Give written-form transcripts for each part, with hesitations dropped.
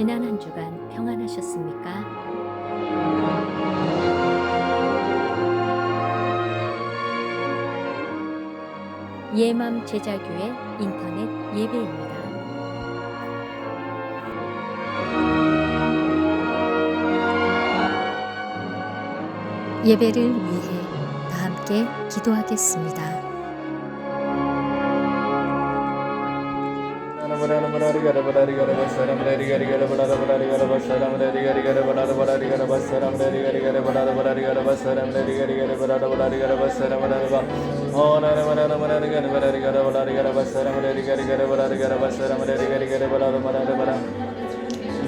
지난 한 주간 평안하셨습니까? 예맘 제자교회 인터넷 예배입니다. 예배를 위해 다 함께 기도하겠습니다.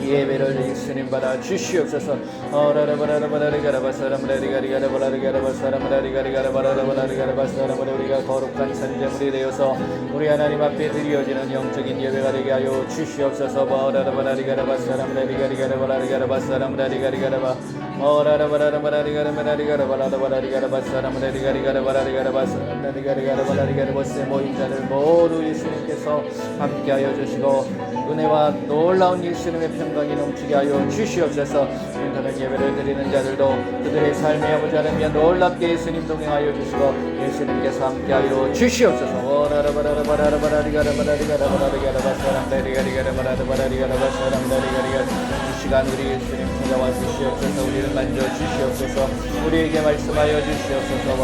예배를 예수님 받아 주시옵소서. 우리가 거룩한 산재물이 되어서 우리 하나님 앞에 드려지는 영적인 예배가 되게 하여 주시옵소서. 모임자들 모두 예수님께서 함께하여 주시고 은혜와 놀라운 예수님의 평강이 넘치게 하여 주시옵소서. 인터넷 예배를 드리는 자들도 그들의 삶의 아버지 하나님 놀랍게 예수님 동행하여 주시고 예수님께서 함께하여 주시옵소서. 이 시간 우리 예수님 찾아와 주시옵소서. 우리를 만져 주시옵소서. 우리에게 말씀하여 주시옵소서.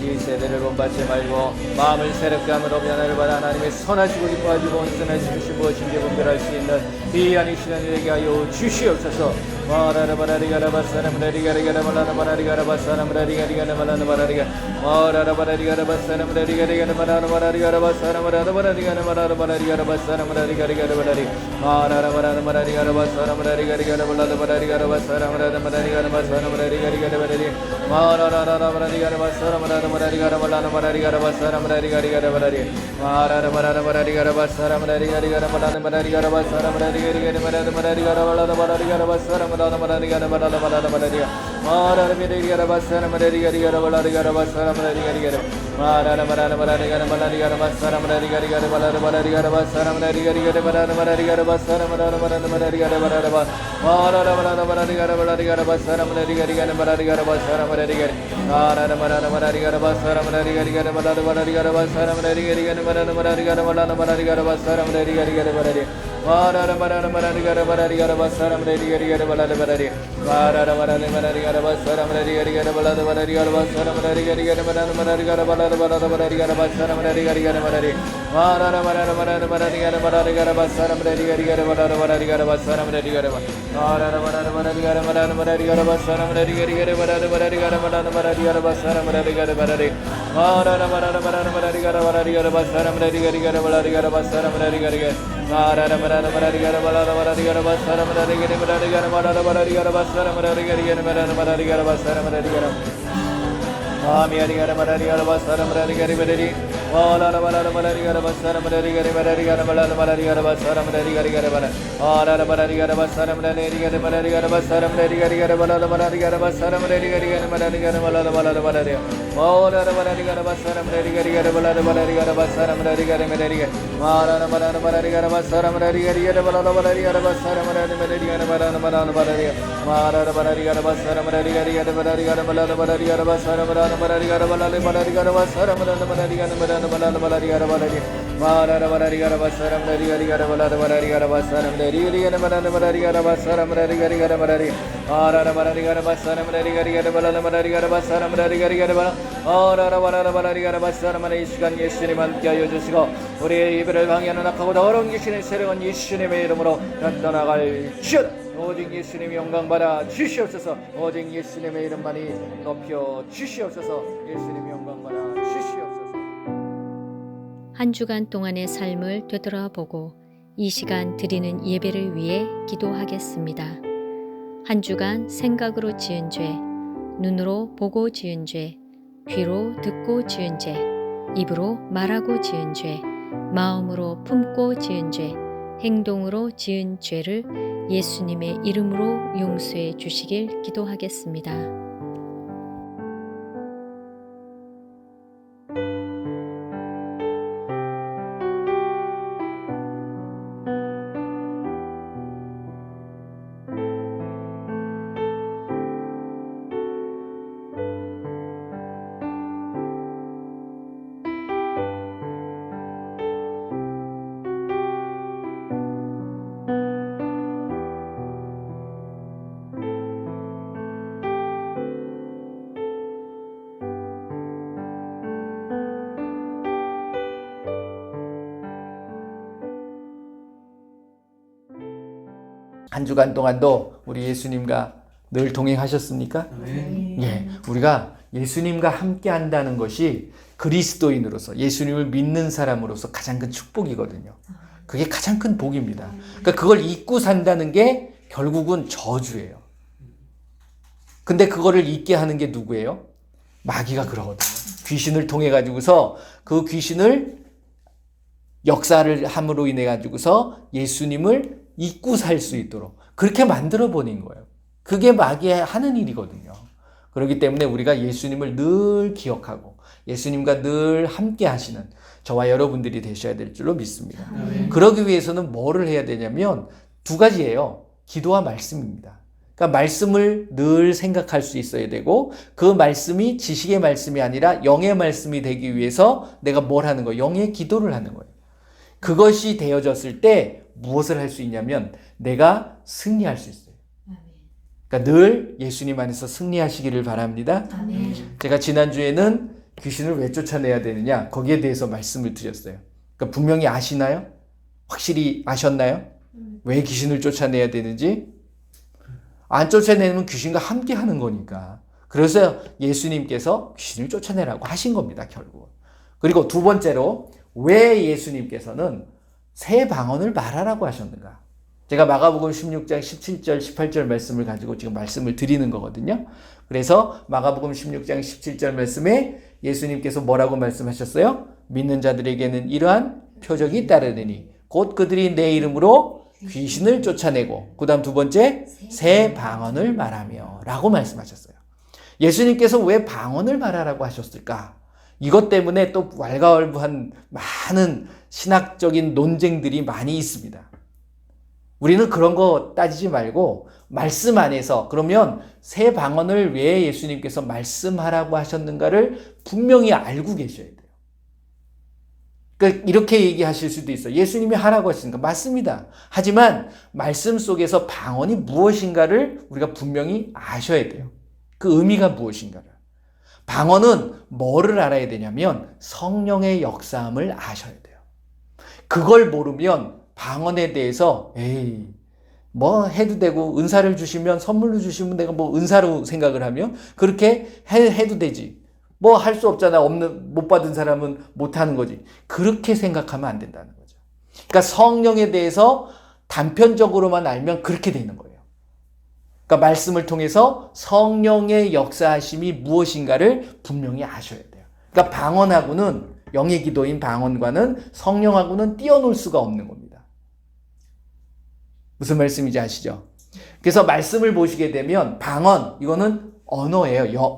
이 세대를 본받지 말고 마음을 새롭게 함으로 변화를 받아 하나님의 선하시고 기뻐하시고 온전하신 것이 무엇인지 분별할 수 있는 귀한 이 시간이 되게 하여 주시옵소서. 이 시간 예수님 함께하여 주시고 우리의 예배를 방해하는 악하고 더러운 귀신의 세력은 예수님의 이름으로 나타나갈지어다. 오직 예수님이 영광받아 주시옵소서. 오직 예수님의 이름만이 높여 주시옵소서. 예수님이 영광받아 주시옵소서. 한 주간 동안의 삶을 되돌아보고 이 시간 드리는 예배를 위해 기도하겠습니다. 한 주간 생각으로 지은 죄, 눈으로 보고 지은 죄, 귀로 듣고 지은 죄, 입으로 말하고 지은 죄, 마음으로 품고 지은 죄, 행동으로 지은 죄를 예수님의 이름으로 용서해 주시길 기도하겠습니다. 한 주간 동안도 우리 예수님과 늘 동행하셨습니까? 예, 우리가 예수님과 함께 한다는 것이 그리스도인으로서 예수님을 믿는 사람으로서 가장 큰 축복이거든요. 그게 가장 큰 복입니다. 그러니까 그걸 잊고 산다는 게 결국은 저주예요. 근데 그거를 잊게 하는 게 누구예요? 마귀가 그러거든요. 귀신을 통해 가지고서 그 귀신을 역사를 함으로 인해 가지고서 예수님을 잊고 살 수 있도록 그렇게 만들어 버린 거예요. 그게 마귀의 하는 일이거든요. 그렇기 때문에 우리가 예수님을 늘 기억하고 예수님과 늘 함께 하시는 저와 여러분들이 되셔야 될 줄로 믿습니다. 그러기 위해서는 뭐를 해야 되냐면 두 가지예요. 기도와 말씀입니다. 그러니까 말씀을 늘 생각할 수 있어야 되고 그 말씀이 지식의 말씀이 아니라 영의 말씀이 되기 위해서 내가 뭘 하는 거예요? 영의 기도를 하는 거예요. 그것이 되어졌을 때 무엇을 할 수 있냐면 내가 승리할 수 있어요. 그러니까 늘 예수님 안에서 승리하시기를 바랍니다. 제가 지난주에는 귀신을 왜 쫓아내야 되느냐 거기에 대해서 말씀을 드렸어요. 그러니까 분명히 아시나요? 확실히 아셨나요? 왜 귀신을 쫓아내야 되는지? 안 쫓아내면 귀신과 함께 하는 거니까. 그래서 예수님께서 귀신을 쫓아내라고 하신 겁니다, 결국. 그리고 두 번째로 왜 예수님께서는 새 방언을 말하라고 하셨는가? 제가 마가복음 16장 17절, 18절 말씀을 가지고 지금 말씀을 드리는 거거든요. 그래서 마가복음 16장 17절 말씀에 예수님께서 뭐라고 말씀하셨어요? 믿는 자들에게는 이러한 표적이 따르느니 곧 그들이 내 이름으로 귀신을 쫓아내고 그 다음 두 번째 새 방언을 말하며 라고 말씀하셨어요. 예수님께서 왜 방언을 말하라고 하셨을까? 이것 때문에 또 왈가왈부한 많은 신학적인 논쟁들이 많이 있습니다. 우리는 그런 거 따지지 말고 말씀 안에서 그러면 새 방언을 왜 예수님께서 말씀하라고 하셨는가를 분명히 알고 계셔야 돼요. 그러니까 이렇게 얘기하실 수도 있어요. 예수님이 하라고 하시니까 맞습니다. 하지만 말씀 속에서 방언이 무엇인가를 우리가 분명히 아셔야 돼요. 그 의미가 무엇인가를. 방언은 뭐를 알아야 되냐면 성령의 역사함을 아셔야 돼요. 그걸 모르면 방언에 대해서 뭐 해도 되고 은사를 주시면 선물로 주시면 내가 뭐 은사로 생각을 하면 그렇게 해도 되지. 뭐 할 수 없잖아. 못 받은 사람은 못 하는 거지. 그렇게 생각하면 안 된다는 거죠. 그러니까 성령에 대해서 단편적으로만 알면 그렇게 되는 거예요. 그러니까 말씀을 통해서 성령의 역사하심이 무엇인가를 분명히 아셔야 돼요. 그러니까 방언하고는 영의 기도인 방언과는 성령하고는 띄어놓을 수가 없는 겁니다. 무슨 말씀인지 아시죠? 그래서 말씀을 보시게 되면 방언, 이거는 언어예요.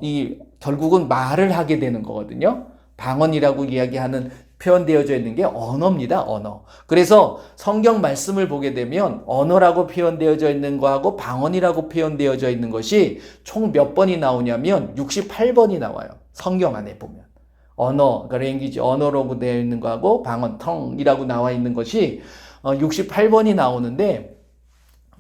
결국은 말을 하게 되는 거거든요. 방언이라고 이야기하는 표현되어져 있는 게 언어입니다. 언어. 그래서 성경 말씀을 보게 되면 언어라고 표현되어져 있는 거하고 방언이라고 표현되어져 있는 것이 총 몇 번이 나오냐면 68번이 나와요. 성경 안에 보면. 언어, 그러니까 랭귀지, 언어라고 되어 있는 거하고 방언, 텅이라고 나와 있는 것이 68번이 나오는데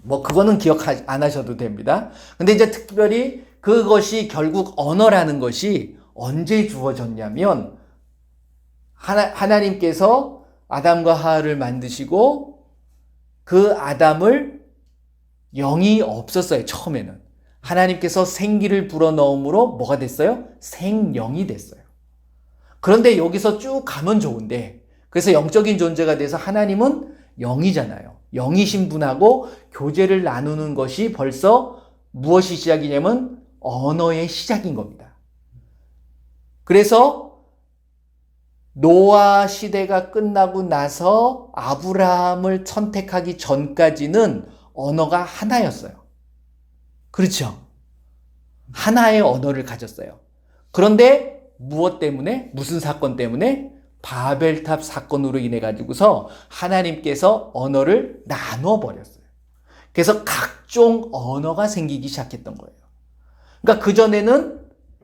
뭐 그거는 기억 안 하셔도 됩니다. 근데 이제 특별히 그것이 결국 언어라는 것이 언제 주어졌냐면 하나님께서 아담과 하와를 만드시고 그 아담을 영이 없었어요. 처음에는. 하나님께서 생기를 불어넣음으로 뭐가 됐어요? 생령이 됐어요. 그런데 여기서 쭉 가면 좋은데 그래서 영적인 존재가 돼서 하나님은 영이잖아요. 영이신 분하고 교제를 나누는 것이 벌써 무엇이 시작이냐면 언어의 시작인 겁니다. 그래서 노아 시대가 끝나고 나서 아브라함을 선택하기 전까지는 언어가 하나였어요. 그렇죠? 하나의 언어를 가졌어요. 그런데 무엇 때문에? 무슨 사건 때문에? 바벨탑 사건으로 인해 가지고서 하나님께서 언어를 나누어 버렸어요. 그래서 각종 언어가 생기기 시작했던 거예요. 그러니까 그전에는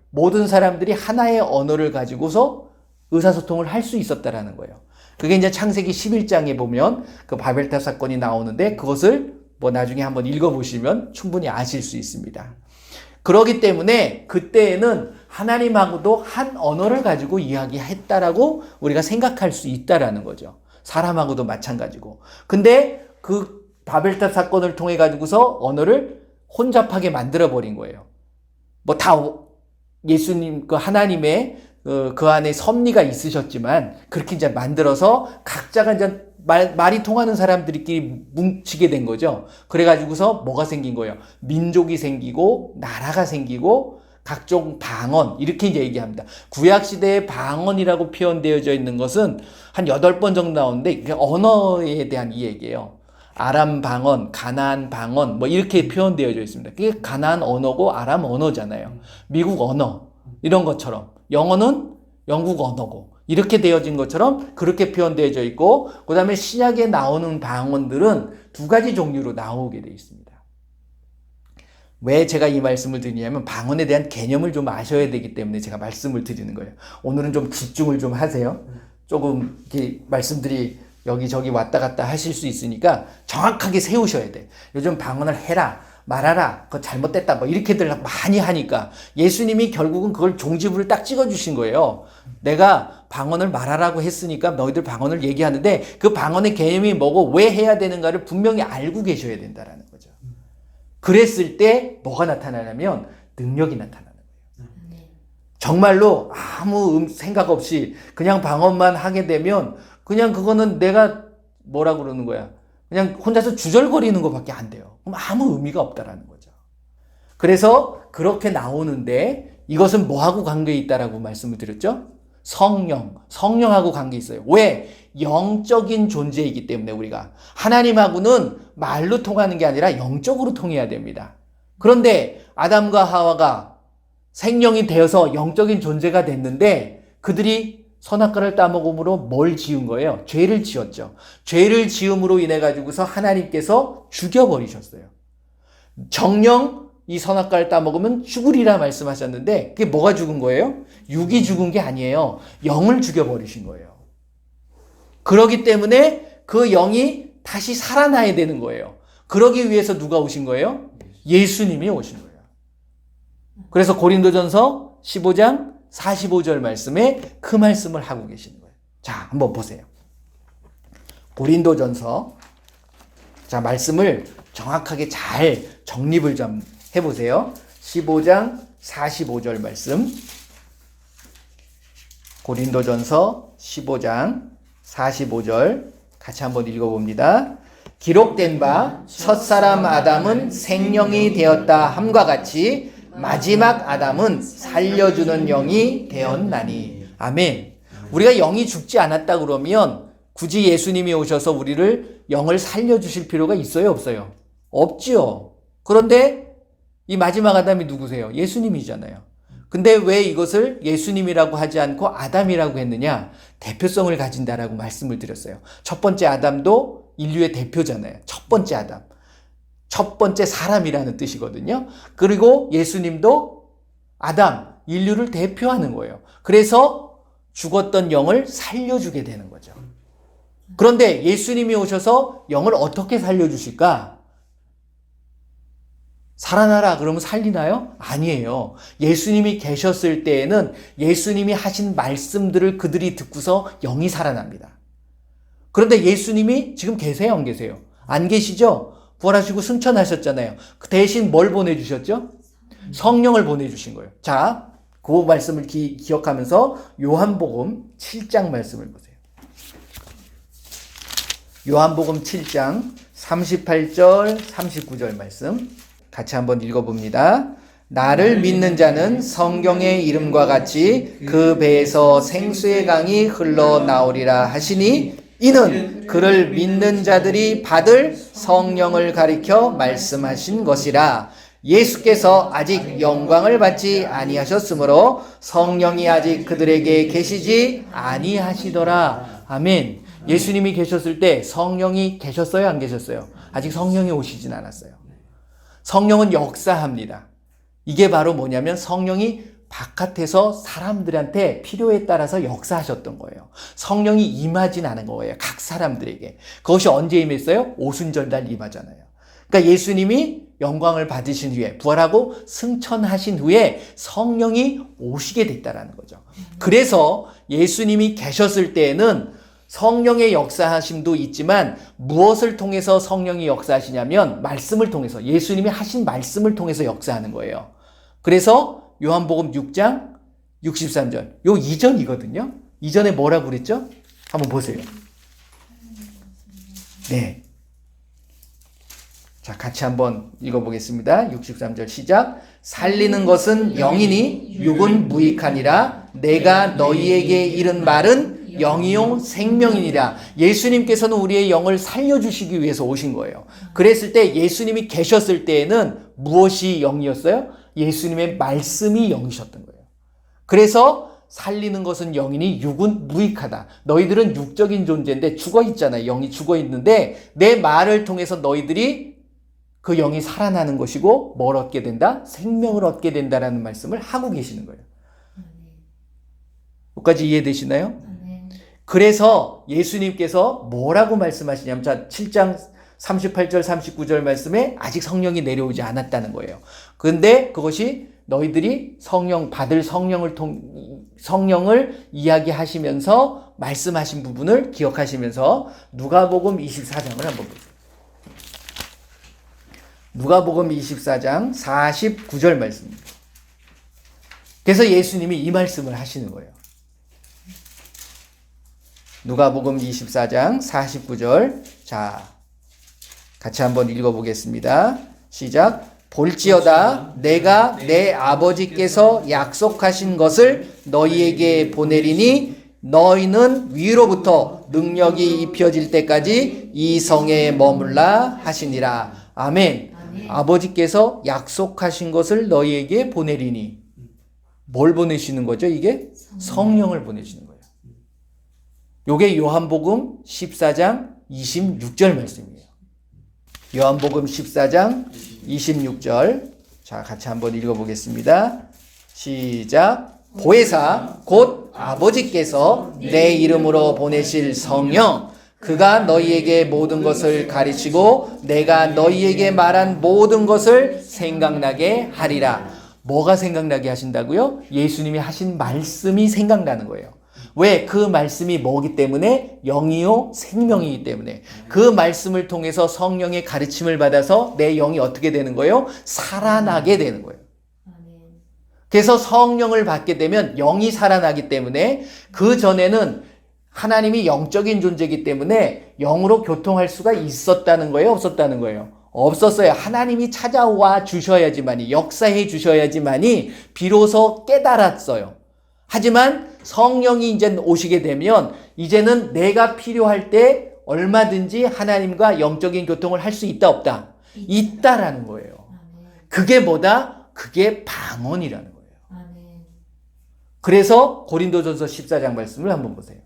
모든 사람들이 하나의 언어를 가지고서 의사소통을 할 수 있었다라는 거예요. 그게 이제 창세기 11장에 보면 그 바벨탑 사건이 나오는데 그것을 뭐 나중에 한번 읽어보시면 충분히 아실 수 있습니다. 그렇기 때문에 그때에는 하나님하고도 한 언어를 가지고 이야기했다라고 우리가 생각할 수 있다라는 거죠. 사람하고도 마찬가지고. 근데 그 바벨탑 사건을 통해 가지고서 언어를 혼잡하게 만들어 버린 거예요. 뭐 다 예수님 그 하나님의 그 안에 섭리가 있으셨지만 그렇게 이제 만들어서 각자가 이제 말이 통하는 사람들끼리 뭉치게 된 거죠. 그래가지고서 뭐가 생긴 거예요? 민족이 생기고 나라가 생기고 각종 방언 이렇게 이제 얘기합니다. 구약시대의 방언이라고 표현되어져 있는 것은 한 8번 정도 나오는데 이게 언어에 대한 이 얘기예요. 아람 방언, 가나안 방언 뭐 이렇게 표현되어져 있습니다. 그게 가나안 언어고 아람 언어잖아요. 미국 언어 이런 것처럼 영어는 영국 언어고 이렇게 되어진 것처럼 그렇게 표현되어져 있고 그 다음에 신약에 나오는 방언들은 2가지 종류로 나오게 되어 있습니다. 왜 제가 이 말씀을 드리냐면 방언에 대한 개념을 좀 아셔야 되기 때문에 제가 말씀을 드리는 거예요. 오늘은 좀 집중을 좀 하세요. 조금 이렇게 말씀들이 여기저기 왔다 갔다 하실 수 있으니까 정확하게 세우셔야 돼. 요즘 방언을 해라. 말하라. 그거 잘못됐다. 뭐 이렇게들 많이 하니까 예수님이 결국은 그걸 종지부를 딱 찍어주신 거예요. 내가 방언을 말하라고 했으니까 너희들 방언을 얘기하는데 그 방언의 개념이 뭐고 왜 해야 되는가를 분명히 알고 계셔야 된다라는 거죠. 그랬을 때 뭐가 나타나냐면 능력이 나타나는 거예요. 정말로 아무 생각 없이 그냥 방언만 하게 되면 그냥 그거는 내가 뭐라 그러는 거야. 그냥 혼자서 주절거리는 것밖에 안 돼요. 그럼 아무 의미가 없다라는 거죠. 그래서 그렇게 나오는데 이것은 뭐하고 관계에 있다라고 말씀을 드렸죠? 성령하고 관계 있어요. 왜? 영적인 존재이기 때문에 우리가 하나님하고는 말로 통하는 게 아니라 영적으로 통해야 됩니다. 그런데 아담과 하와가 생명이 되어서 영적인 존재가 됐는데 그들이 선악과를 따먹음으로 뭘 지은 거예요? 죄를 지었죠. 죄를 지음으로 인해 가지고서 하나님께서 죽여버리셨어요. 정령 이 선악과를 따먹으면 죽으리라 말씀하셨는데 그게 뭐가 죽은 거예요? 육이 죽은 게 아니에요. 영을 죽여버리신 거예요. 그러기 때문에 그 영이 다시 살아나야 되는 거예요. 그러기 위해서 누가 오신 거예요? 예수님이 오신 거예요. 그래서 고린도전서 15장 45절 말씀에 그 말씀을 하고 계시는 거예요. 자, 한번 보세요. 고린도전서 자, 말씀을 정확하게 잘 정립을 좀 해보세요. 15장 45절 말씀. 고린도전서 15장 45절 같이 한번 읽어봅니다. 기록된 바 첫사람 아담은 생령이 되었다 함과 같이 마지막 아담은 살려주는 영이 되었나니. 아멘. 우리가 영이 죽지 않았다 그러면 굳이 예수님이 오셔서 우리를 영을 살려주실 필요가 있어요, 없어요? 없지요. 그런데 이 마지막 아담이 누구세요? 예수님이잖아요. 근데 왜 이것을 예수님이라고 하지 않고 아담이라고 했느냐? 대표성을 가진다라고 말씀을 드렸어요. 첫 번째 아담도 인류의 대표잖아요. 첫 번째 아담. 첫 번째 사람이라는 뜻이거든요. 그리고 예수님도 아담, 인류를 대표하는 거예요. 그래서 죽었던 영을 살려주게 되는 거죠. 그런데 예수님이 오셔서 영을 어떻게 살려주실까? 살아나라 그러면 살리나요? 아니에요. 예수님이 계셨을 때에는 예수님이 하신 말씀들을 그들이 듣고서 영이 살아납니다. 그런데 예수님이 지금 계세요, 안 계세요? 안 계시죠? 부활하시고 승천하셨잖아요. 그 대신 뭘 보내주셨죠? 성령을 보내주신 거예요. 자, 그 말씀을 기억하면서 요한복음 7장 말씀을 보세요. 요한복음 7장 38절 39절 말씀 같이 한번 읽어봅니다. 나를 믿는 자는 성경의 이름과 같이 그 배에서 생수의 강이 흘러나오리라 하시니 이는 그를 믿는 자들이 받을 성령을 가리켜 말씀하신 것이라. 예수께서 아직 영광을 받지 아니하셨으므로 성령이 아직 그들에게 계시지 아니하시더라. 아멘. 예수님이 계셨을 때 성령이 계셨어요, 안 계셨어요? 아직 성령이 오시진 않았어요. 성령은 역사합니다. 이게 바로 뭐냐면 성령이 바깥에서 사람들한테 필요에 따라서 역사하셨던 거예요. 성령이 임하진 않은 거예요. 각 사람들에게. 그것이 언제 임했어요? 오순절날 임하잖아요. 그러니까 예수님이 영광을 받으신 후에 부활하고 승천하신 후에 성령이 오시게 됐다라는 거죠. 그래서 예수님이 계셨을 때에는 성령의 역사하심도 있지만 무엇을 통해서 성령이 역사하시냐면 말씀을 통해서 예수님이 하신 말씀을 통해서 역사하는 거예요. 그래서 요한복음 6장 63절 요 이전이거든요. 이전에 뭐라고 그랬죠? 한번 보세요. 네. 자, 같이 한번 읽어보겠습니다. 63절 시작. 살리는 것은 영이니 육은 무익하니라. 내가 너희에게 이른 말은 영이요 생명이니라. 예수님께서는 우리의 영을 살려주시기 위해서 오신 거예요. 그랬을 때 예수님이 계셨을 때에는 무엇이 영이었어요? 예수님의 말씀이 영이셨던 거예요. 그래서 살리는 것은 영이니 육은 무익하다. 너희들은 육적인 존재인데 죽어 있잖아요. 영이 죽어 있는데 내 말을 통해서 너희들이 그 영이 살아나는 것이고 뭘 얻게 된다? 생명을 얻게 된다라는 말씀을 하고 계시는 거예요. 여기까지 이해되시나요? 그래서 예수님께서 뭐라고 말씀하시냐면 자 7장 38절 39절 말씀에 아직 성령이 내려오지 않았다는 거예요. 그런데 그것이 너희들이 성령 받을 성령을 이야기하시면서 말씀하신 부분을 기억하시면서 누가복음 24장을 한번 보세요. 누가복음 24장 49절 말씀입니다. 그래서 예수님이 이 말씀을 하시는 거예요. 누가복음 24장 49절 자 같이 한번 읽어보겠습니다. 시작. 볼지어다 내가 내 아버지께서 약속하신 것을 너희에게 보내리니 너희는 위로부터 능력이 입혀질 때까지 이 성에 머물라 하시니라. 아멘. 아버지께서 약속하신 것을 너희에게 보내리니 뭘 보내시는 거죠? 이게 성령을 보내시는 거예요. 요게 요한복음 14장 26절 말씀이에요. 요한복음 14장 26절 자 같이 한번 읽어보겠습니다. 시작. 보혜사 곧 아버지께서 내 이름으로 보내실 성령 그가 너희에게 모든 것을 가르치고 내가 너희에게 말한 모든 것을 생각나게 하리라. 뭐가 생각나게 하신다고요? 예수님이 하신 말씀이 생각나는 거예요. 왜? 그 말씀이 뭐기 때문에? 영이요 생명이기 때문에. 그 말씀을 통해서 성령의 가르침을 받아서 내 영이 어떻게 되는 거예요? 살아나게 되는 거예요. 그래서 성령을 받게 되면 영이 살아나기 때문에 그 전에는 하나님이 영적인 존재이기 때문에 영으로 교통할 수가 있었다는 거예요? 없었다는 거예요? 없었어요. 하나님이 찾아와 주셔야지만이 역사해 주셔야지만이 비로소 깨달았어요. 하지만 성령이 이제 오시게 되면 이제는 내가 필요할 때 얼마든지 하나님과 영적인 교통을 할 수 있다 없다? 있다라는 거예요. 그게 뭐다? 그게 방언이라는 거예요. 그래서 고린도전서 14장 말씀을 한번 보세요.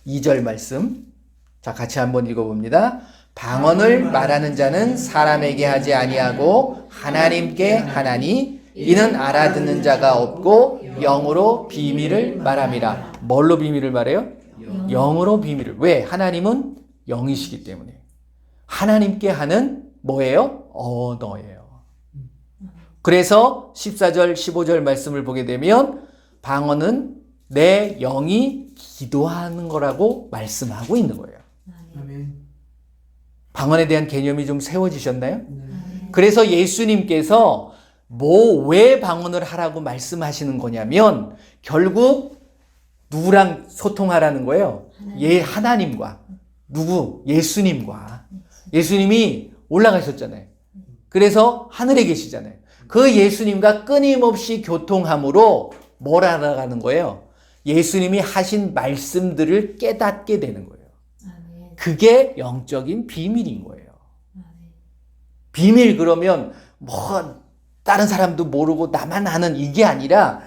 2절 말씀. 자, 같이 한번 읽어봅니다. 방언을 말하는 자는 사람에게 하지 아니하고 하나님께 하나니 이는 알아듣는 자가 없고 영으로 비밀을 말함이라. 뭘로 비밀을 말해요? 영으로 비밀을. 왜? 하나님은 영이시기 때문에. 하나님께 하는 뭐예요? 언어예요. 그래서 14절 15절 말씀을 보게 되면 방언은 내 영이 기도하는 거라고 말씀하고 있는 거예요. 방언에 대한 개념이 좀 세워지셨나요? 그래서 예수님께서 왜 방언을 하라고 말씀하시는 거냐면 결국 누구랑 소통하라는 거예요? 하나님과. 누구? 예수님과. 예수님이 올라가셨잖아요. 그래서 하늘에 계시잖아요. 그 예수님과 끊임없이 교통함으로 뭘 알아가는 거예요? 예수님이 하신 말씀들을 깨닫게 되는 거예요. 그게 영적인 비밀인 거예요. 비밀 그러면 다른 사람도 모르고 나만 아는 이게 아니라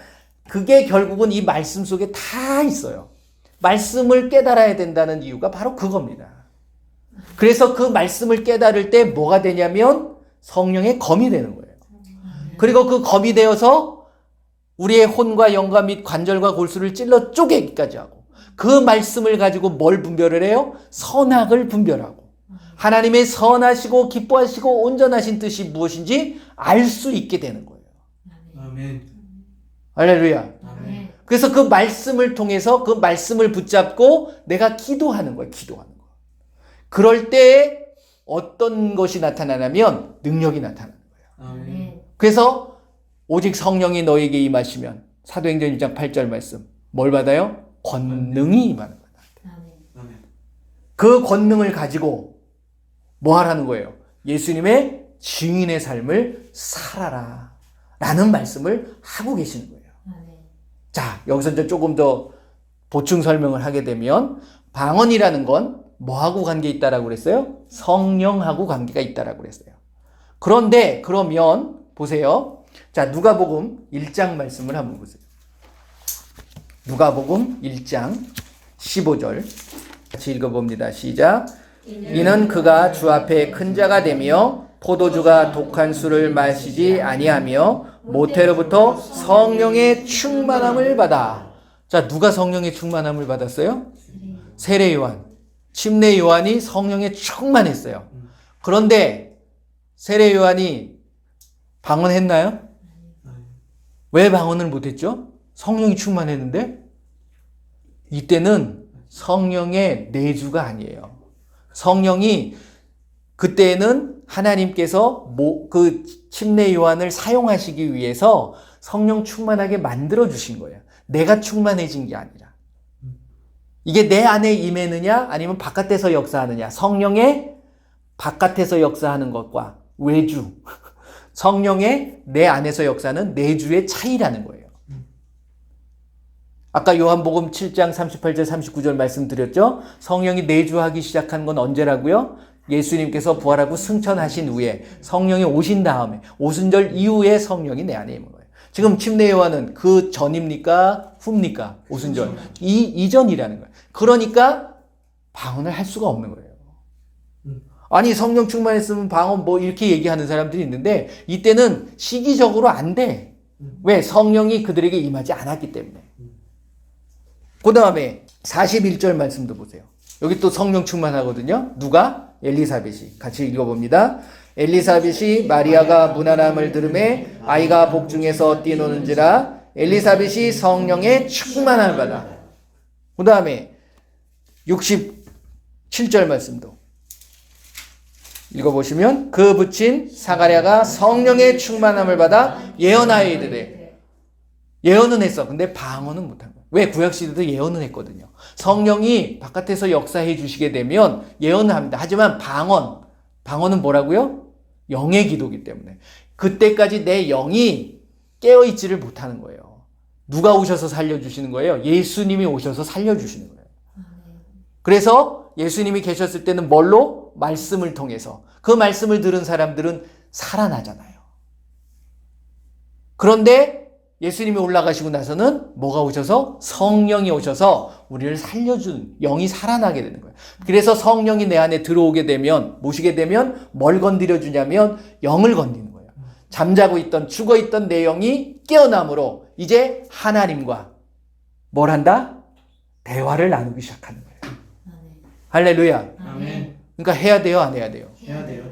그게 결국은 이 말씀 속에 다 있어요. 말씀을 깨달아야 된다는 이유가 바로 그겁니다. 그래서 그 말씀을 깨달을 때 뭐가 되냐면 성령의 검이 되는 거예요. 그리고 그 검이 되어서 우리의 혼과 영과 및 관절과 골수를 찔러 쪼개기까지 하고 그 말씀을 가지고 뭘 분별을 해요? 선악을 분별하고 하나님의 선하시고 기뻐하시고 온전하신 뜻이 무엇인지 알 수 있게 되는 거예요. 아멘. 할렐루야. 아멘. 그래서 그 말씀을 통해서 그 말씀을 붙잡고 내가 기도하는 거예요. 기도하는 거. 그럴 때 어떤 것이 나타나냐면 능력이 나타나는 거예요. 아멘. 그래서 오직 성령이 너에게 임하시면 사도행전 1장 8절 말씀 뭘 받아요? 권능이 임하는 거다. 아멘. 그 권능을 가지고 뭐 하라는 거예요? 예수님의 증인의 삶을 살아라 라는 말씀을 하고 계시는 거예요. 자, 여기서 이제 조금 더 보충 설명을 하게 되면 방언이라는 건 뭐하고 관계 있다라고 그랬어요? 성령하고 관계가 있다라고 그랬어요. 그런데 그러면 보세요. 자, 누가복음 1장 말씀을 한번 보세요. 누가복음 1장 15절 같이 읽어봅니다. 시작. 이는 그가 주 앞에 큰 자가 되며 포도주가 독한 술을 마시지 아니하며 모태로부터 성령의 충만함을 받아. 자, 누가 성령의 충만함을 받았어요? 세례 요한. 침례 요한이 성령에 충만했어요. 그런데 세례 요한이 방언했나요? 왜 방언을 못했죠? 성령이 충만했는데 이때는 성령의 내주가 아니에요. 성령이 그때는 하나님께서 그 침례 요한을 사용하시기 위해서 성령 충만하게 만들어 주신 거예요. 내가 충만해진 게 아니라. 이게 내 안에 임했느냐 아니면 바깥에서 역사하느냐. 성령의 바깥에서 역사하는 것과 외주, 성령의 내 안에서 역사하는 내주의 차이라는 거예요. 아까 요한복음 7장 38절 39절 말씀드렸죠. 성령이 내주하기 시작한 건 언제라고요? 예수님께서 부활하고 승천하신 후에 성령이 오신 다음에 오순절 이후에 성령이 내 안에 있는 거예요. 지금 침례 요한은 그 전입니까? 후입니까? 오순절. 이전이라는 거예요. 그러니까 방언을 할 수가 없는 거예요. 아니 성령 충만했으면 방언 이렇게 얘기하는 사람들이 있는데 이때는 시기적으로 안 돼. 왜? 성령이 그들에게 임하지 않았기 때문에. 그 다음에 41절 말씀도 보세요. 여기 또 성령 충만하거든요. 누가? 엘리사벳이. 같이 읽어봅니다. 엘리사벳이 마리아가 무난함을 들음에 아이가 복중에서 뛰노는지라 엘리사벳이 성령의 충만함을 받아. 그 다음에 67절 말씀도 읽어보시면 그 부친 사가랴가 성령의 충만함을 받아 예언하여 이르되. 예언은 했어. 근데 방언은 못한 거야. 왜? 구약시대도 예언은 했거든요. 성령이 바깥에서 역사해 주시게 되면 예언을 합니다. 하지만 방언은 뭐라고요? 영의 기도이기 때문에 그때까지 내 영이 깨어있지를 못하는 거예요. 누가 오셔서 살려주시는 거예요? 예수님이 오셔서 살려주시는 거예요. 그래서 예수님이 계셨을 때는 뭘로? 말씀을 통해서. 그 말씀을 들은 사람들은 살아나잖아요. 그런데 예수님이 올라가시고 나서는 뭐가 오셔서? 성령이 오셔서 우리를 살려준 영이 살아나게 되는 거예요. 그래서 성령이 내 안에 들어오게 되면, 모시게 되면 뭘 건드려 주냐면 영을 건드리는 거예요. 잠자고 있던, 죽어 있던 내 영이 깨어남으로 이제 하나님과 뭘 한다? 대화를 나누기 시작하는 거예요. 할렐루야. 아멘. 그러니까 해야 돼요, 안 해야 돼요? 해야 돼요.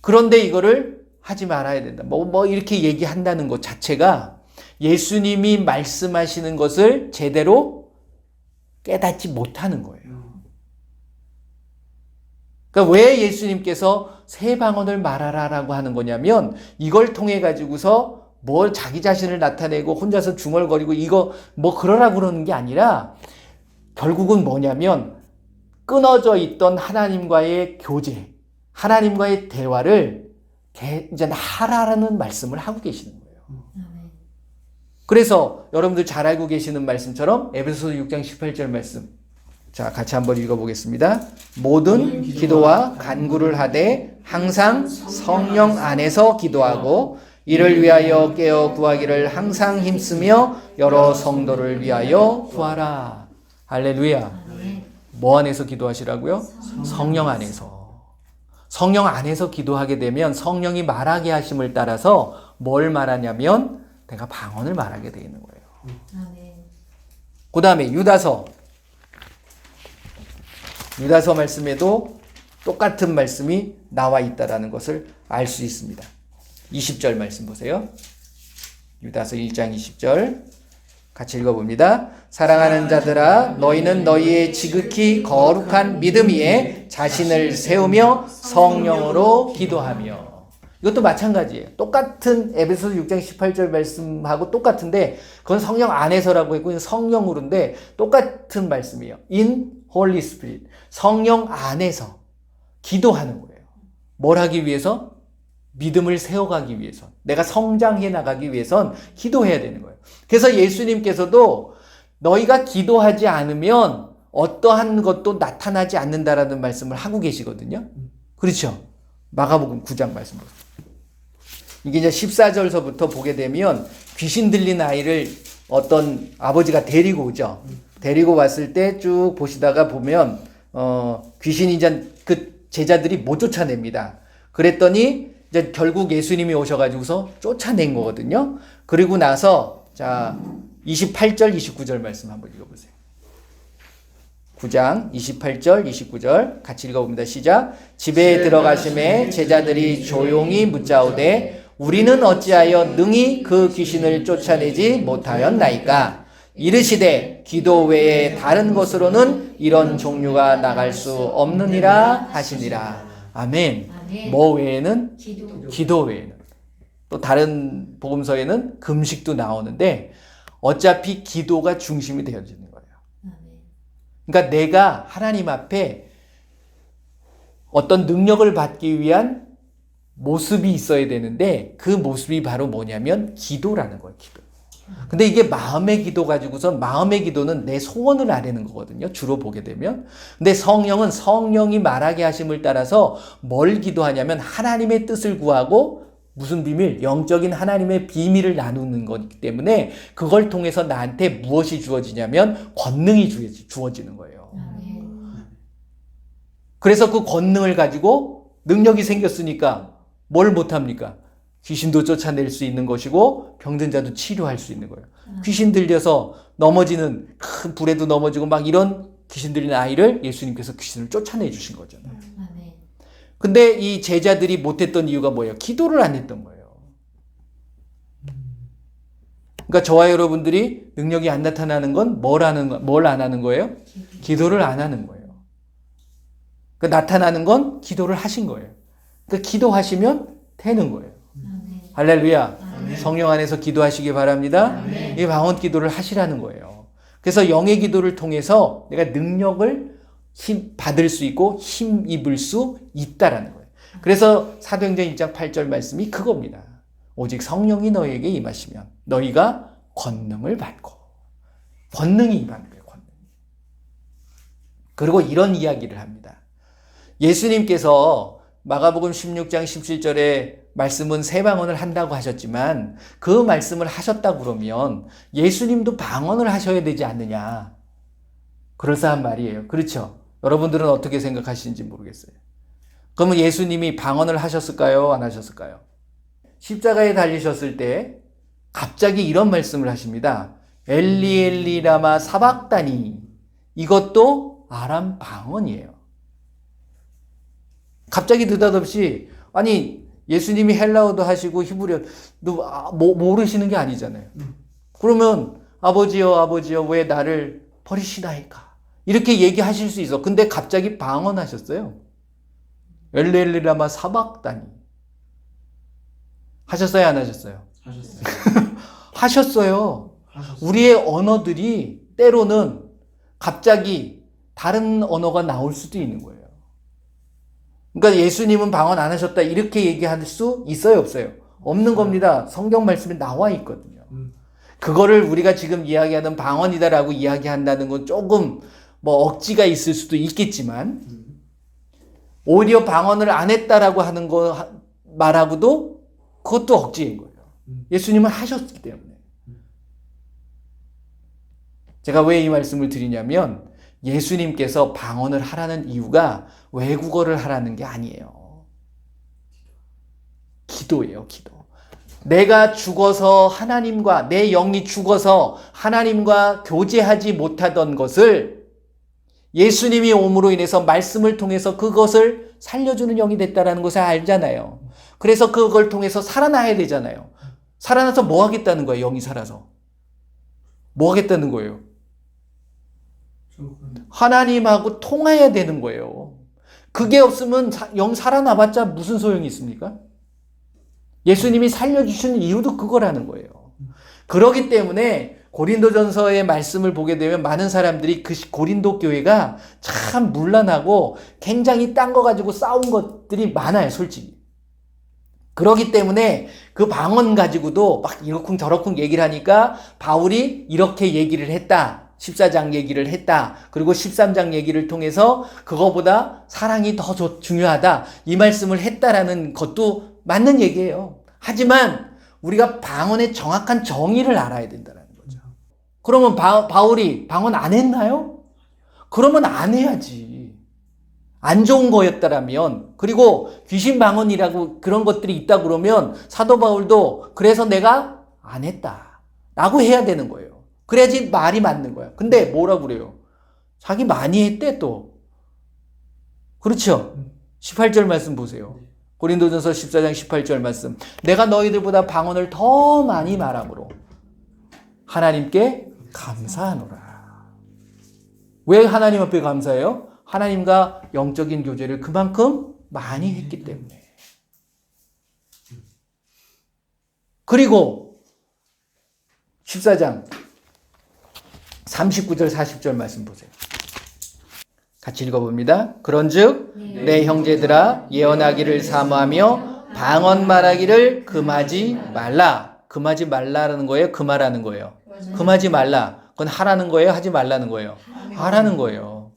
그런데 이거를 하지 말아야 된다. 뭐 이렇게 얘기한다는 것 자체가 예수님이 말씀하시는 것을 제대로 깨닫지 못하는 거예요. 그러니까 왜 예수님께서 세 방언을 말하라라고 하는 거냐면 이걸 통해 가지고서 뭘 자기 자신을 나타내고 혼자서 중얼거리고 이거 뭐 그러라고 그러는 게 아니라 결국은 뭐냐면 끊어져 있던 하나님과의 교제, 하나님과의 대화를 이제 하라라는 말씀을 하고 계시는 거예요. 그래서 여러분들 잘 알고 계시는 말씀처럼 에베소서 6장 18절 말씀. 자, 같이 한번 읽어보겠습니다. 모든 기도와 간구를 하되 항상 성령 안에서 기도하고 이를 위하여 깨어 구하기를 항상 힘쓰며 여러 성도를 위하여 구하라. 할렐루야. 뭐 안에서 기도하시라고요? 성령 안에서. 성령 안에서 기도하게 되면 성령이 말하게 하심을 따라서 뭘 말하냐면 내가 방언을 말하게 되어 있는 거예요. 그 다음에 유다서 말씀에도 똑같은 말씀이 나와 있다는 것을 알 수 있습니다. 20절 말씀 보세요. 유다서 1장 20절 같이 읽어봅니다. 사랑하는 자들아 너희는 너희의 지극히 거룩한 믿음 위에 자신을 세우며 성령으로 기도하며. 이것도 마찬가지예요. 똑같은 에베소서 6장 18절 말씀하고 똑같은데 그건 성령 안에서라고 했고 성령으로인데 똑같은 말씀이에요. In Holy Spirit. 성령 안에서 기도하는 거예요. 뭘 하기 위해서? 믿음을 세워가기 위해서. 내가 성장해 나가기 위해선 기도해야 되는 거예요. 그래서 예수님께서도 너희가 기도하지 않으면 어떠한 것도 나타나지 않는다라는 말씀을 하고 계시거든요. 그렇죠? 마가복음 9장 말씀 보세요. 이게 이제 14절서부터 보게 되면 귀신 들린 아이를 어떤 아버지가 데리고 오죠. 데리고 왔을 때 쭉 보시다가 보면 귀신이 이제 그 제자들이 못 쫓아냅니다. 그랬더니 이제 결국 예수님이 오셔가지고서 쫓아낸 거거든요. 그리고 나서 자 28절 29절 말씀 한번 읽어보세요. 9장 28절 29절 같이 읽어봅니다. 시작. 집에 들어가심에 제자들이 조용히 묻자오되 우리는 어찌하여 능히 그 귀신을 쫓아내지 못하였나이까. 이르시되 기도 외에 다른 것으로는 이런 종류가 나갈 수 없느니라 하시니라. 아멘. 뭐 외에는? 기도 외에는. 또 다른 복음서에는 금식도 나오는데 어차피 기도가 중심이 되어지는 거예요. 그러니까 내가 하나님 앞에 어떤 능력을 받기 위한 모습이 있어야 되는데 그 모습이 바로 뭐냐면 기도라는 거예요. 기도. 근데 이게 마음의 기도 가지고선 마음의 기도는 내 소원을 아뢰는 거거든요. 주로 보게 되면. 근데 성령은 성령이 말하게 하심을 따라서 뭘 기도하냐면 하나님의 뜻을 구하고 무슨 비밀? 영적인 하나님의 비밀을 나누는 거기 때문에 그걸 통해서 나한테 무엇이 주어지냐면 권능이 주어지는 거예요. 그래서 그 권능을 가지고 능력이 생겼으니까 뭘 못합니까? 귀신도 쫓아낼 수 있는 것이고 병든 자도 치료할 수 있는 거예요. 귀신 들려서 넘어지는 큰 불에도 넘어지고 막 이런 귀신 들린 아이를 예수님께서 귀신을 쫓아내 주신 거잖아요. 근데 이 제자들이 못했던 이유가 뭐예요? 기도를 안 했던 거예요. 그러니까 저와 여러분들이 능력이 안 나타나는 건 뭘 안 하는 거예요? 기도를 안 하는 거예요. 그러니까 나타나는 건 기도를 하신 거예요. 그러니까 기도하시면 되는 거예요. 할렐루야. 성령 안에서 기도하시기 바랍니다. 이 방언 기도를 하시라는 거예요. 그래서 영의 기도를 통해서 내가 능력을 받을 수 있고 힘 입을 수 있다라는 거예요. 그래서 사도행전 1장 8절 말씀이 그겁니다. 오직 성령이 너희에게 임하시면 너희가 권능을 받고. 권능이 임하는 거예요. 권능. 그리고 이런 이야기를 합니다. 예수님께서 마가복음 16장 17절에 말씀은 세 방언을 한다고 하셨지만 그 말씀을 하셨다고 그러면 예수님도 방언을 하셔야 되지 않느냐. 그럴싸한 말이에요. 그렇죠? 여러분들은 어떻게 생각하시는지 모르겠어요. 그러면 예수님이 방언을 하셨을까요? 안 하셨을까요? 십자가에 달리셨을 때 갑자기 이런 말씀을 하십니다. 엘리 엘리 라마 사박다니. 이것도 아람 방언이에요. 갑자기 느닷없이 아니 예수님이 헬라어도 하시고 히브리어도 모르시는 게 아니잖아요. 그러면 아버지여 아버지여 왜 나를 버리시나이까? 이렇게 얘기하실 수 있어. 근데 갑자기 방언하셨어요. 엘리 엘리 라마 사박다니. 하셨어요 안 하셨어요? 하셨어요. 하셨어요. 하셨어요. 우리의 언어들이 때로는 갑자기 다른 언어가 나올 수도 있는 거예요. 그러니까 예수님은 방언 안 하셨다 이렇게 얘기할 수 있어요 없어요? 없는 겁니다. 성경 말씀에 나와 있거든요. 그거를 우리가 지금 이야기하는 방언이다라고 이야기한다는 건 조금 뭐 억지가 있을 수도 있겠지만 오히려 방언을 안 했다라고 하는 거 말하고도 그것도 억지인 거예요. 예수님은 하셨기 때문에. 제가 왜 이 말씀을 드리냐면 예수님께서 방언을 하라는 이유가 외국어를 하라는 게 아니에요. 기도예요, 기도. 내가 죽어서 하나님과 내 영이 죽어서 하나님과 교제하지 못하던 것을 예수님이 옴으로 인해서 말씀을 통해서 그것을 살려주는 영이 됐다는 것을 알잖아요. 그래서 그걸 통해서 살아나야 되잖아요. 살아나서 뭐 하겠다는 거예요, 영이 살아서? 뭐 하겠다는 거예요? 하나님하고 통해야 되는 거예요. 그게 없으면 영 살아나봤자 무슨 소용이 있습니까? 예수님이 살려주시는 이유도 그거라는 거예요. 그렇기 때문에 고린도전서의 말씀을 보게 되면 많은 사람들이 그 고린도 교회가 참 문란하고 굉장히 딴 거 가지고 싸운 것들이 많아요, 솔직히. 그렇기 때문에 그 방언 가지고도 막 이러쿵 저러쿵 얘기를 하니까 바울이 이렇게 얘기를 했다. 14장 얘기를 했다. 그리고 13장 얘기를 통해서 그거보다 사랑이 더 중요하다. 이 말씀을 했다라는 것도 맞는 얘기예요. 하지만 우리가 방언의 정확한 정의를 알아야 된다는 거죠. 그러면 바울이 방언 안 했나요? 그러면 안 해야지. 안 좋은 거였다라면, 그리고 귀신 방언이라고 그런 것들이 있다 그러면 사도 바울도 그래서 내가 안 했다 라고 해야 되는 거예요. 그래야지 말이 맞는 거야. 근데 뭐라고 그래요? 자기 많이 했대 또. 그렇죠? 18절 말씀 보세요. 고린도전서 14장 18절 말씀. 내가 너희들보다 방언을 더 많이 말함으로 하나님께 감사하노라. 왜 하나님 앞에 감사해요? 하나님과 영적인 교제를 그만큼 많이 했기 때문에. 그리고 14장 39절 40절 말씀 보세요. 같이 읽어봅니다. 그런즉 내 형제들아 예언하기를 사모하며 방언 말하기를 금하지 말라. 금하지 말라라는 거예요? 금하라는 거예요? 금하지 말라. 그건 하라는 거예요? 하지 말라는 거예요? 하라는 거예요.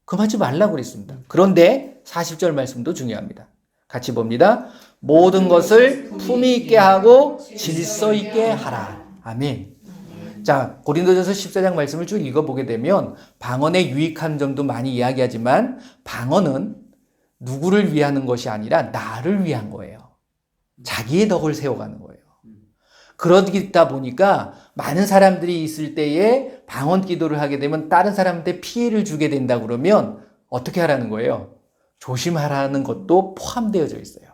금하지 말라고 그랬습니다. 그런데 40절 말씀도 중요합니다. 같이 봅니다. 모든 것을 품위 있게 하고 질서 있게 하라. 아멘. 자, 고린도전서 14장 말씀을 쭉 읽어보게 되면 방언의 유익한 점도 많이 이야기하지만 방언은 누구를 위하는 것이 아니라 나를 위한 거예요. 자기의 덕을 세워가는 거예요. 그러다 보니까 많은 사람들이 있을 때에 방언 기도를 하게 되면 다른 사람한테 피해를 주게 된다 그러면 어떻게 하라는 거예요? 조심하라는 것도 포함되어져 있어요.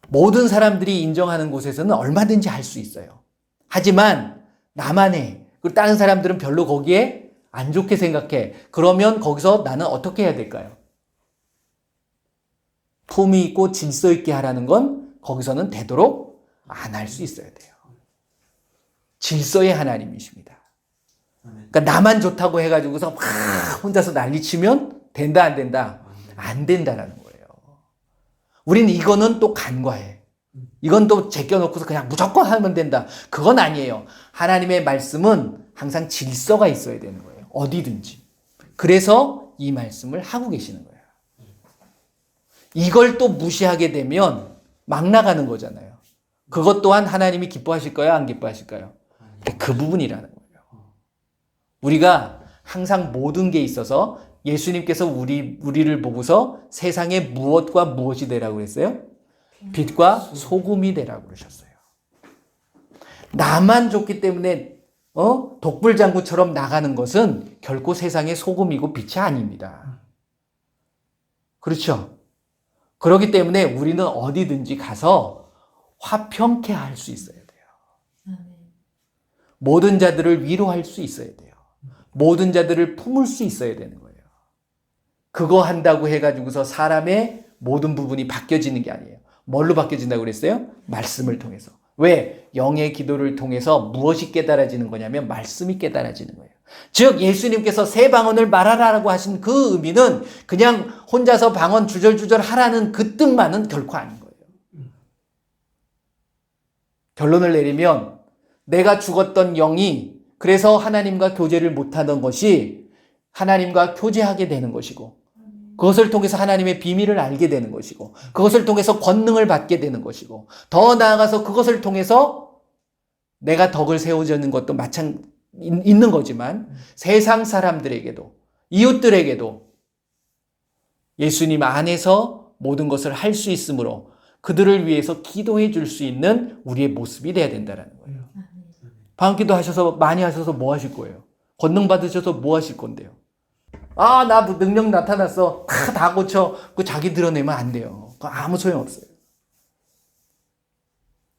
모든 사람들이 인정하는 곳에서는 얼마든지 할 수 있어요. 하지만 나만 해. 그리고 다른 사람들은 별로 거기에 안 좋게 생각해. 그러면 거기서 나는 어떻게 해야 될까요? 품위 있고 질서 있게 하라는 건 거기서는 되도록 안 할 수 있어야 돼요. 질서의 하나님이십니다. 그러니까 나만 좋다고 해가지고서 막 혼자서 난리치면 된다 안 된다? 안 된다라는 거예요. 우리는 이거는 또 간과해. 이건 또 제껴놓고서 그냥 무조건 하면 된다. 그건 아니에요. 하나님의 말씀은 항상 질서가 있어야 되는 거예요. 어디든지. 그래서 이 말씀을 하고 계시는 거예요. 이걸 또 무시하게 되면 막 나가는 거잖아요. 그것 또한 하나님이 기뻐하실까요? 안 기뻐하실까요? 그 부분이라는 거예요. 우리가 항상 모든 게 있어서 예수님께서 우리를 보고서 세상에 무엇과 무엇이 되라고 그랬어요? 빛과 소금이 되라고 그러셨어요. 나만 좋기 때문에 독불장구처럼 나가는 것은 결코 세상의 소금이고 빛이 아닙니다. 그렇죠? 그렇기 때문에 우리는 어디든지 가서 화평케 할 수 있어야 돼요. 모든 자들을 위로할 수 있어야 돼요. 모든 자들을 품을 수 있어야 되는 거예요. 그거 한다고 해가지고서 사람의 모든 부분이 바뀌어지는 게 아니에요. 뭘로 바뀌어진다고 그랬어요? 말씀을 통해서. 왜? 영의 기도를 통해서 무엇이 깨달아지는 거냐면 말씀이 깨달아지는 거예요. 즉 예수님께서 새 방언을 말하라고 하신 그 의미는 그냥 혼자서 방언 주절주절 하라는 그 뜻만은 결코 아닌 거예요. 결론을 내리면 내가 죽었던 영이 그래서 하나님과 교제를 못하던 것이 하나님과 교제하게 되는 것이고 그것을 통해서 하나님의 비밀을 알게 되는 것이고 그것을 통해서 권능을 받게 되는 것이고 더 나아가서 그것을 통해서 내가 덕을 세워주는 것도 있는 거지만 세상 사람들에게도 이웃들에게도 예수님 안에서 모든 것을 할 수 있으므로 그들을 위해서 기도해 줄 수 있는 우리의 모습이 돼야 된다는 거예요. 방언기도 하셔서 많이 하셔서 뭐 하실 거예요? 권능 받으셔서 뭐 하실 건데요? 아, 나 능력 나타났어. 다 고쳐. 그거 자기 드러내면 안 돼요. 그거 아무 소용 없어요.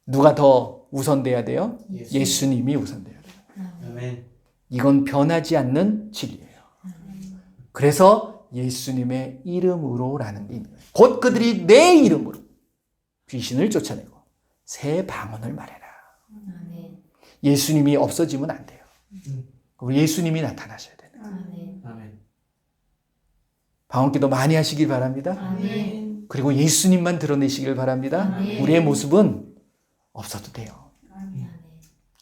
누가 더 우선돼야 돼요? 예수님이 우선돼야 돼요. 아멘. 이건 변하지 않는 진리예요. 그래서 예수님의 이름으로라는 게 있는 거예요. 곧 그들이 내 이름으로 귀신을 쫓아내고 새 방언을 말해라. 예수님이 없어지면 안 돼요. 예수님이 나타나셔야 돼요. 아멘. 방언기도 많이 하시길 바랍니다. 아멘. 그리고 예수님만 드러내시길 바랍니다. 아멘. 우리의 모습은 없어도 돼요.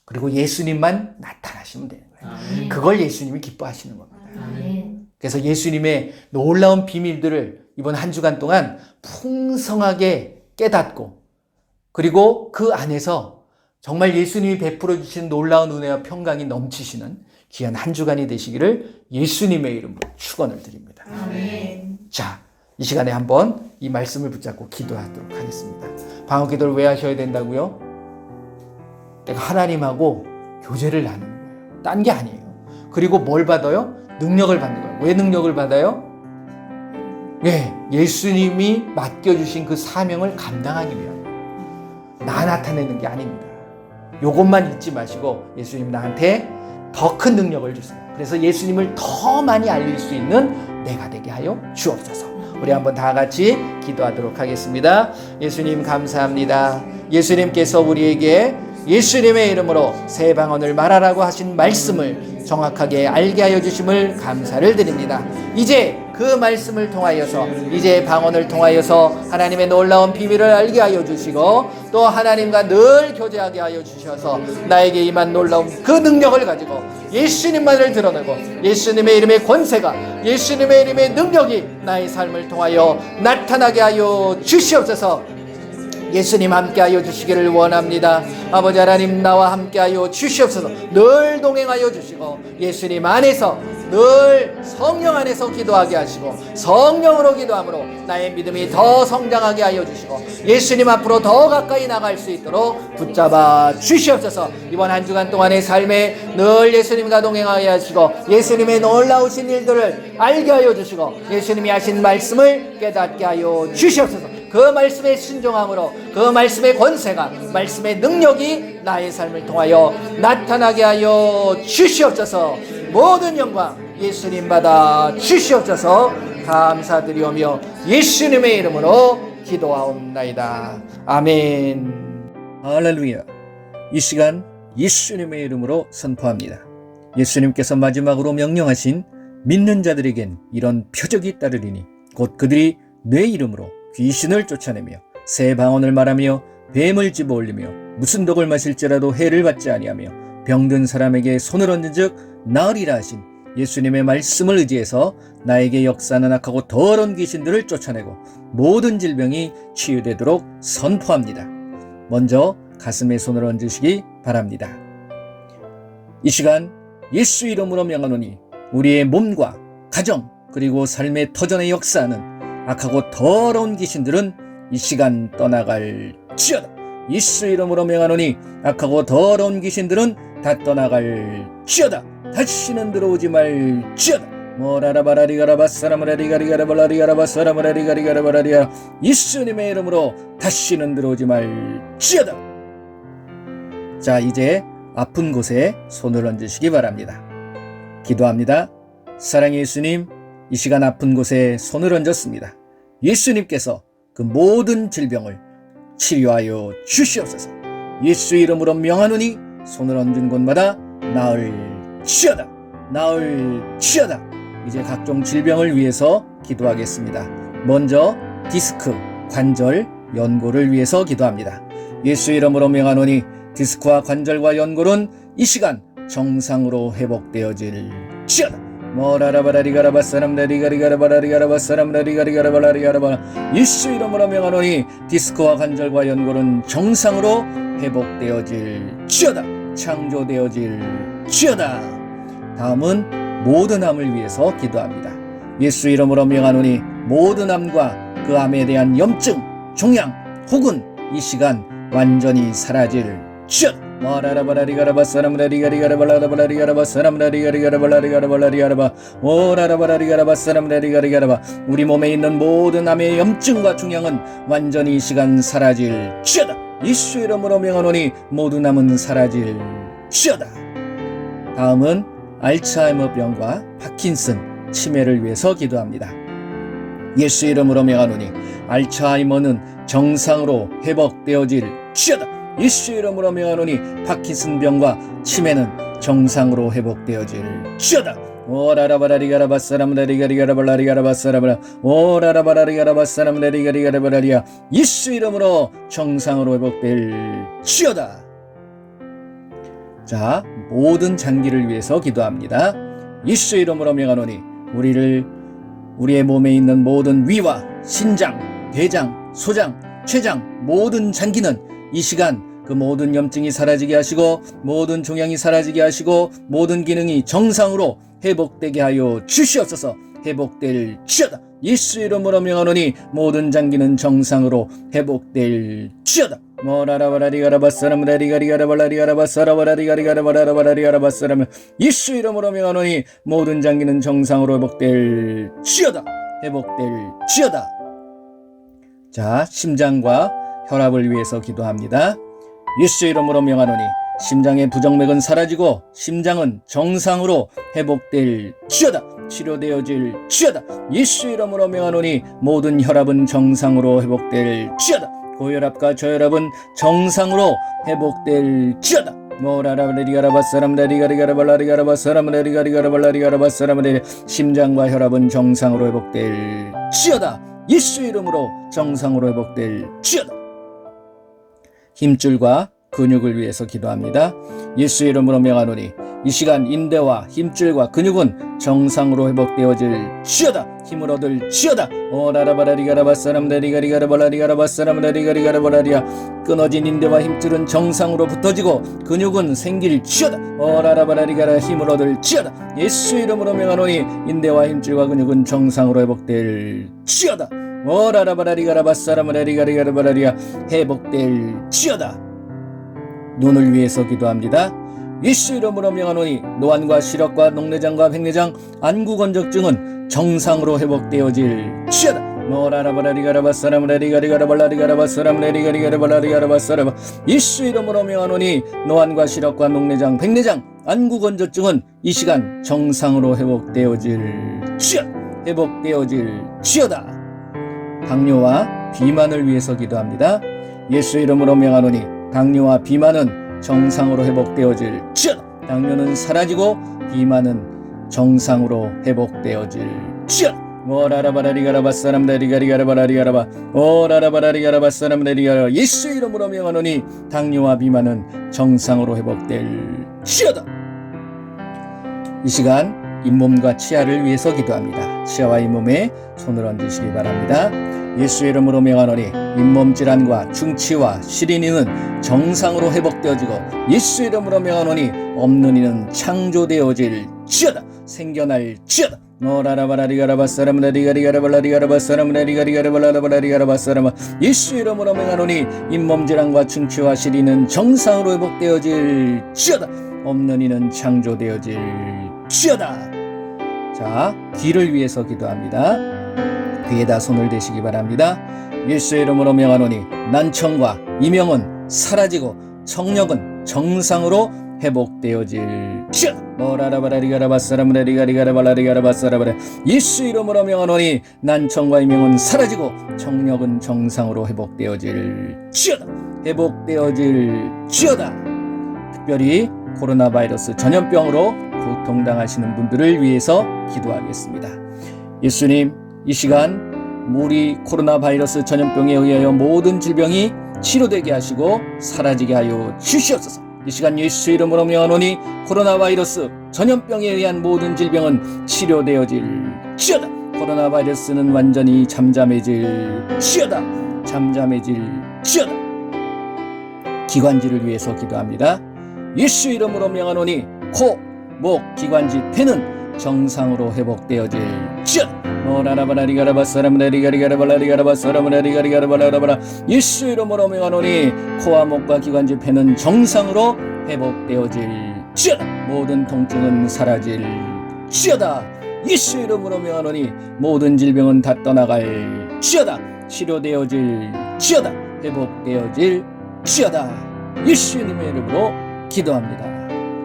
그리고 예수님만 나타나시면 되는 거예요. 아멘. 그걸 예수님이 기뻐하시는 겁니다. 아멘. 그래서 예수님의 놀라운 비밀들을 이번 한 주간 동안 풍성하게 깨닫고 그리고 그 안에서 정말 예수님이 베풀어 주신 놀라운 은혜와 평강이 넘치시는 귀한 한 주간이 되시기를 예수님의 이름으로 축원을 드립니다. 아멘. 자, 이 시간에 한번 이 말씀을 붙잡고 기도하도록 하겠습니다. 방언 기도를 왜 하셔야 된다고요? 내가 하나님하고 교제를 나누는 거예요. 딴 게 아니에요. 그리고 뭘 받아요? 능력을 받는 거예요. 왜 능력을 받아요? 예, 예수님이 맡겨주신 그 사명을 감당하기 위함. 나 나타내는 게 아닙니다. 요것만 잊지 마시고 예수님 나한테 더 큰 능력을 주세요. 그래서 예수님을 더 많이 알릴 수 있는 내가 되게 하여 주옵소서. 우리 한번 다 같이 기도하도록 하겠습니다. 예수님 감사합니다. 예수님께서 우리에게 예수님의 이름으로 새 방언을 말하라고 하신 말씀을 정확하게 알게 하여 주심을 감사를 드립니다. 이제 그 말씀을 통하여서 이제 방언을 통하여서 하나님의 놀라운 비밀을 알게 하여 주시고 또 하나님과 늘 교제하게 하여 주셔서 나에게 임한 놀라운 그 능력을 가지고 예수님만을 드러내고 예수님의 이름의 권세가 예수님의 이름의 능력이 나의 삶을 통하여 나타나게 하여 주시옵소서. 예수님 함께하여 주시기를 원합니다. 아버지 하나님 나와 함께하여 주시옵소서. 늘 동행하여 주시고 예수님 안에서 늘 성령 안에서 기도하게 하시고 성령으로 기도함으로 나의 믿음이 더 성장하게 하여 주시고 예수님 앞으로 더 가까이 나갈 수 있도록 붙잡아 주시옵소서. 이번 한 주간 동안의 삶에 늘 예수님과 동행하게 하시고 예수님의 놀라우신 일들을 알게 하여 주시고 예수님이 하신 말씀을 깨닫게 하여 주시옵소서. 그 말씀의 순종함으로 그 말씀의 권세가 말씀의 능력이 나의 삶을 통하여 나타나게 하여 주시옵소서. 모든 영광 예수님 받아 주시옵소서. 감사드리오며 예수님의 이름으로 기도하옵나이다. 아멘. 할렐루야. 이 시간 예수님의 이름으로 선포합니다. 예수님께서 마지막으로 명령하신 믿는 자들에겐 이런 표적이 따르리니 곧 그들이 내 이름으로 귀신을 쫓아내며 새 방언을 말하며 뱀을 집어 올리며 무슨 독을 마실지라도 해를 받지 아니하며 병든 사람에게 손을 얹은즉 나으리라 하신 예수님의 말씀을 의지해서 나에게 역사하는 악하고 더러운 귀신들을 쫓아내고 모든 질병이 치유되도록 선포합니다. 먼저 가슴에 손을 얹으시기 바랍니다. 이 시간 예수 이름으로 명하노니 우리의 몸과 가정 그리고 삶의 터전에 역사하는 악하고 더러운 귀신들은 이 시간 떠나갈지어다. 예수 이름으로 명하노니 악하고 더러운 귀신들은 다 떠나갈지어다. 다시는 들어오지 말지어다. 모라라바라리가라바사라마라리가리가라발라리가라바사라마라리가리가라발라리가 예수님의 이름으로 다시는 들어오지 말지어다. 자, 이제 아픈 곳에 손을 얹으시기 바랍니다. 기도합니다. 사랑의 예수님, 이 시간 아픈 곳에 손을 얹었습니다. 예수님께서 그 모든 질병을 치료하여 주시옵소서. 예수 이름으로 명하노니 손을 얹은 곳마다 나을지어다. 나을지어다. 이제 각종 질병을 위해서 기도하겠습니다. 먼저 디스크, 관절, 연골을 위해서 기도합니다. 예수 이름으로 명하노니 디스크와 관절과 연골은 이 시간 정상으로 회복되어질지어다. 예수 이름으로 명하노니 디스크와 관절과 연골은 정상으로 회복되어질지어다. 창조되어질지어다. 다음은 모든 암을 위해서 기도합니다. 예수 이름으로 명하노니 모든 암과 그 암에 대한 염증, 종양 혹은 이 시간 완전히 사라질지어다. 우리 몸에 있는 모든 암의 염증과 종양은 완전히 이 시간 사라질지어다. 예수 이름으로 명하노니 모든 암은 사라질지어다. 다음은 알츠하이머병과 파킨슨, 치매를 위해서 기도합니다. 예수 이름으로 명하노니 알츠하이머는 정상으로 회복되어질지어다. 예수 이름으로 명하노니 파킨슨병과 치매는 정상으로 회복되어질지어다. 예수 이름으로 정상으로 회복될지어다. 자, 모든 장기를 위해서 기도합니다. 예수 이름으로 명하노니 우리의 몸에 있는 모든 위와 신장, 대장, 소장, 췌장, 모든 장기는 이 시간 그 모든 염증이 사라지게 하시고 모든 종양이 사라지게 하시고 모든 기능이 정상으로 회복되게 하여 주시옵소서. 회복될지어다. 예수 이름으로 명하노니 모든 장기는 정상으로 회복될지어다. 예수 이름으로 명하노니 모든 장기는 정상으로 회복될지어다. 회복될지어다. 자, 심장과 혈압을 위해서 기도합니다. 예수 이름으로 명하노니 심장의 부정맥은 사라지고 심장은 정상으로 회복될지어다. 치료되어질지어다. 예수 이름으로 명하노니 모든 혈압은 정상으로 회복될지어다. 고혈압과 저혈압은 정상으로 회복될지어다. 심장과 혈압은 정상으로 회복될지어다. 예수 이름으로 정상으로 회복될지어다. 힘줄과 근육을 위해서 기도합니다. 예수 이름으로 명하노니 이 시간 인대와 힘줄과 근육은 정상으로 회복되어질지어다. 힘을 얻을지어다. 끊어진 인대와 힘줄은 정상으로 붙어지고 근육은 생길지어다. 힘을 얻을지어다. 예수 이름으로 명하노니 인대와 힘줄과 근육은 정상으로 회복될지어다. 회복될지어다. 눈을 위해서 기도합니다. 예수 이름으로 명하노니 노안과 시력과 녹내장과 백내장, 안구건조증은 정상으로 회복되어질지어다. 예수 이름으로 명하노니 노안과 시력과 녹내장, 백내장, 안구건조증은 이 시간 정상으로 회복되어질지어다. 당뇨와 비만을 위해서 기도합니다. 예수 이름으로 명하노니 당뇨와 비만은 정상으로 회복되어질지어다. 당뇨는 사라지고 비만은 정상으로 회복되어질지어다. 오라라바라리가라바사람다리가리가라바라리가라바 오라라바라리가라바사람다리가라 예수 이름으로 명하노니 당뇨와 비만은 정상으로 회복될지어다. 이 시간 잇몸과 치아를 위해서 기도합니다. 치아와 잇몸에 손을 얹으시기 바랍니다. 예수 이름으로 명하노니 잇몸 질환과 충치와 시린이는 정상으로 회복되어지고 예수 이름으로 명하노니 없는 이는 창조되어질지어다. 생겨날지어다. 노라라바라리가라바사람라리가리가라발라리가라바사람라리가리가라발라리가라바사람 예수 이름으로 명하노니 잇몸 질환과 충치와 시린은 정상으로 회복되어질지어다. 없는 이는 창조되어질지어다. 자, 귀를 위해서 기도합니다. 귀에다 손을 대시기 바랍니다. 예수의 이름으로 명하노니 난청과 이명은 사라지고 청력은 정상으로 회복되어질지어다. 노라라바라리가라바사람라리가리가라발라리가라바사람라 예수 이름으로 명하노니 난청과 이명은 사라지고 청력은 정상으로 회복되어질지어다. 회복되어질지어다. 특별히 코로나 바이러스 전염병으로 고통당하시는 분들을 위해서 기도하겠습니다. 예수님, 이 시간 우리 코로나 바이러스 전염병에 의하여 모든 질병이 치료되게 하시고 사라지게 하여 주시옵소서. 이 시간 예수 이름으로 명하노니 코로나 바이러스 전염병에 의한 모든 질병은 치료되어질지어다. 코로나 바이러스는 완전히 잠잠해질지어다. 잠잠해질지어다. 기관지를 위해서 기도합니다. 예수 이름으로 명하노니 코, 목, 기관지, 폐는 정상으로 회복되어질지어다. 노라라바라리가라바사람라리가리가라발라리가라바사람라리가리가라발라라바라 예수 이름으로 명하노니 코와 목과 기관지, 폐는 정상으로 회복되어질지어다. 모든 통증은 사라질지어다. 예수 이름으로 명하노니 모든 질병은 다 떠나갈지어다. 치료되어질지어다. 회복되어질지어다. 예수님의 이름으로 기도합니다.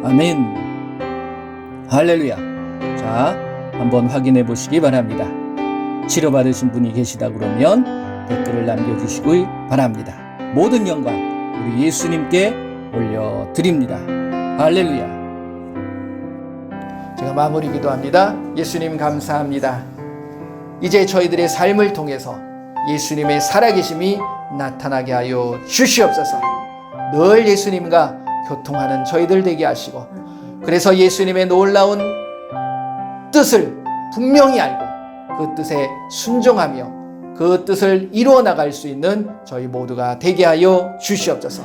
아멘. 할렐루야. 자, 한번 확인해 보시기 바랍니다. 치료받으신 분이 계시다 그러면 댓글을 남겨주시기 바랍니다. 모든 영광 우리 예수님께 올려드립니다. 할렐루야. 제가 마무리 기도합니다. 예수님 감사합니다. 이제 저희들의 삶을 통해서 예수님의 살아계심이 나타나게 하여 주시옵소서. 늘 예수님과 교통하는 저희들 되게 하시고, 그래서 예수님의 놀라운 뜻을 분명히 알고 그 뜻에 순종하며 그 뜻을 이루어 나갈 수 있는 저희 모두가 되게 하여 주시옵소서.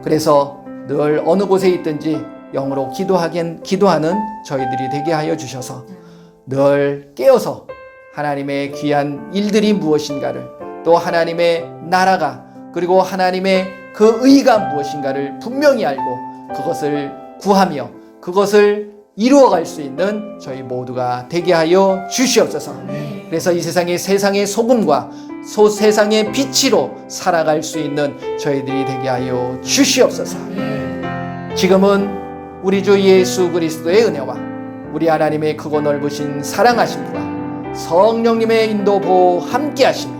그래서 늘 어느 곳에 있든지 영으로 기도하는 저희들이 되게 하여 주셔서 늘 깨어서 하나님의 귀한 일들이 무엇인가를, 또 하나님의 나라가, 그리고 하나님의 그 의가 무엇인가를 분명히 알고 그것을 구하며 그것을 이루어갈 수 있는 저희 모두가 되게 하여 주시옵소서. 그래서 이 세상의 소금과 세상의 빛으로 살아갈 수 있는 저희들이 되게 하여 주시옵소서. 지금은 우리 주 예수 그리스도의 은혜와 우리 하나님의 크고 넓으신 사랑하심과 성령님의 인도 보호 함께 하심이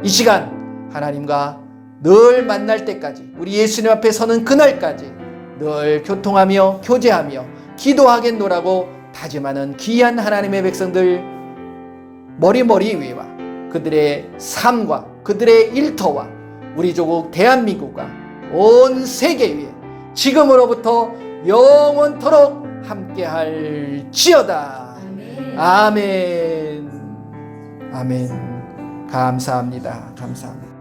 이 시간 하나님과 늘 만날 때까지, 우리 예수님 앞에 서는 그날까지 늘 교통하며 교제하며 기도하겠노라고 다짐하는 귀한 하나님의 백성들 머리머리 위와 그들의 삶과 그들의 일터와 우리 조국 대한민국과 온 세계 위에 지금으로부터 영원토록 함께할지어다. 아멘. 아멘. 감사합니다. 감사합니다.